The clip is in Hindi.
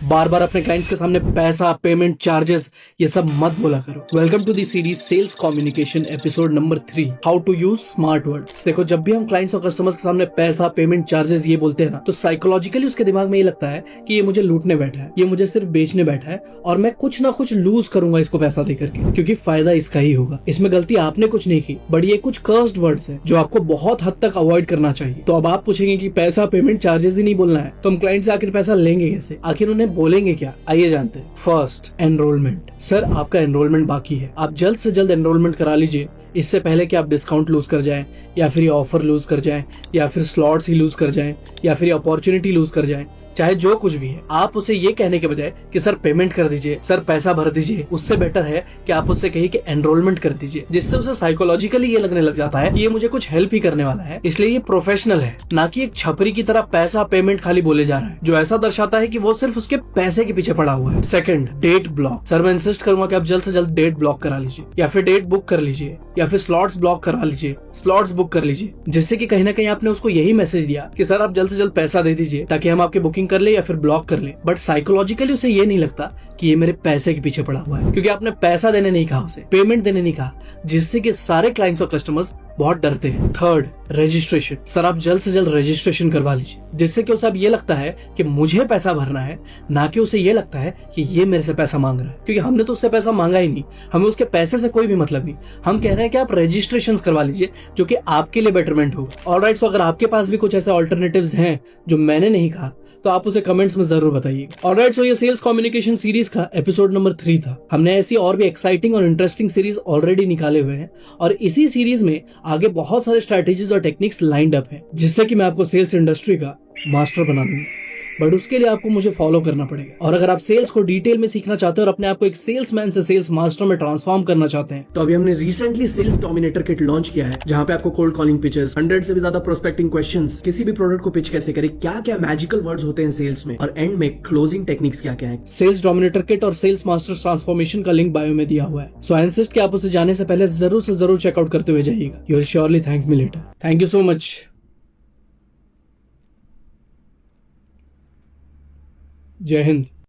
बार बार अपने क्लाइंट्स के सामने पैसा, पेमेंट, चार्जेस ये सब मत बोला करो। Welcome to the series sales communication episode number 3, how to use smart words. देखो, जब भी हम क्लाइंट्स और कस्टमर्स के सामने पैसा, पेमेंट, चार्जेस ये बोलते हैं ना, तो साइकोलॉजिकली उसके दिमाग में ये लगता है कि ये मुझे लूटने बैठा है, ये मुझे सिर्फ बेचने बैठा है और मैं कुछ ना कुछ लूज करूंगा इसको पैसा देकर के, क्योंकि फायदा इसका ही होगा। इसमें गलती आपने कुछ नहीं की, बट ये कुछ कर्स्ड वर्ड्स है जो आपको बहुत हद तक अवॉइड करना चाहिए। तो अब आप पूछेंगे कि पैसा, पेमेंट, चार्जेस ही नहीं बोलना है, तो हम क्लाइंट से आखिर पैसा लेंगे कैसे, आखिर उन्हें बोलेंगे क्या? आइए जानते हैं। First, enrolment. सर, आपका एनरोलमेंट बाकी है, आप जल्द से जल्द एनरोलमेंट करा लीजिए, इससे पहले कि आप डिस्काउंट लूज कर जाएं, या फिर ये ऑफर लूज कर जाएं, या फिर स्लॉट्स ही लूज कर जाएं, या फिर ये अपॉर्चुनिटी लूज कर जाएं। चाहे जो कुछ भी है, आप उसे ये कहने के बजाय कि सर पेमेंट कर दीजिए, सर पैसा भर दीजिए, उससे बेटर है कि आप उससे कहिए कि एनरोलमेंट कर दीजिए, जिससे उसे साइकोलॉजिकली ये लगने लग जाता है कि ये मुझे कुछ हेल्प ही करने वाला है, इसलिए ये प्रोफेशनल है, ना कि एक छपरी की तरह पैसा, पेमेंट खाली बोले जा रहा है, जो ऐसा दर्शाता है कि वो सिर्फ उसके पैसे के पीछे पड़ा हुआ है। Second, date block. सर, मैं इंसिस्ट करूंगा कि आप जल्द से जल्द डेट ब्लॉक करा लीजिए, या फिर डेट बुक कर लीजिए, या फिर स्लॉट्स ब्लॉक करवा लीजिए, स्लॉट्स बुक कर लीजिए, जिससे कि कहीं ना कहीं आपने उसको यही मैसेज दिया कि सर आप जल्द से जल्द पैसा दे दीजिए ताकि हम आपकी बुकिंग कर ले या फिर ब्लॉक कर ले। बट साइकोलॉजिकली उसे ये नहीं लगता कि ये मेरे पैसे के पीछे पड़ा हुआ है, क्योंकि आपने पैसा देने नहीं कहा, उसे पेमेंट देने नहीं कहा, जिससे कि सारे क्लाइंट्स और कस्टमर्स बहुत डरते हैं। Third, registration. सर, आप जल्द से जल्द रजिस्ट्रेशन करवा लीजिए, जिससे कि उसे अब ये लगता है कि मुझे पैसा भरना है, ना कि उसे ये लगता है कि ये मेरे से पैसा मांग रहा है, क्योंकि हमने तो उससे पैसा मांगा ही नहीं, हमें उसके पैसे से कोई भी मतलब नहीं। हम कह रहे हैं कि आप रजिस्ट्रेशन करवा लीजिए, जो कि आपके लिए बेटरमेंट होगा। ऑलराइट, सो अगर आपके पास भी कुछ ऐसे ऑल्टरनेटिव्स हैं जो मैंने नहीं कहा, तो आप उसे कमेंट्स में जरूर बताइए। ऑलराइट, सो ये सेल्स कम्युनिकेशन सीरीज का एपिसोड नंबर 3 था। हमने ऐसी और भी एक्साइटिंग और इंटरेस्टिंग सीरीज ऑलरेडी निकाले हुए हैं, और इसी सीरीज में आगे बहुत सारे स्ट्रेटेजीज और टेक्निक्स लाइंड अप है, जिससे कि मैं आपको सेल्स इंडस्ट्री का मास्टर बना दूंगा। बट उसके लिए आपको मुझे फॉलो करना पड़ेगा। और अगर आप सेल्स को डिटेल में सीखना चाहते हो और अपने आप को एक सेल्समैन से सेल्स मास्टर में ट्रांसफॉर्म करना चाहते हैं, तो अभी हमने recently sales dominator kit launch किया है, जहां पे आपको कोल्ड कॉलिंग पिचेस, 100 से भी ज्यादा प्रोस्पेक्टिंग क्वेश्चंस, किसी भी प्रोडक्ट को पिच कैसे करें, क्या क्या मैजिकल वर्ड्स होते हैं सेल्स में, और एंड में क्लोजिंग टेक्निक्स क्या क्या है। सेल्स डोमिनेटर किट और सेल्स मास्टर ट्रांसफॉर्मेशन का लिंक बायो में दिया हुआ है, सो आई इंसिस्ट कि आप उसे जाने से पहले जरूर से जरूर चेकआउट करते हुए जाइएगा। You will surely thank me later. Thank you so much. जय हिंद।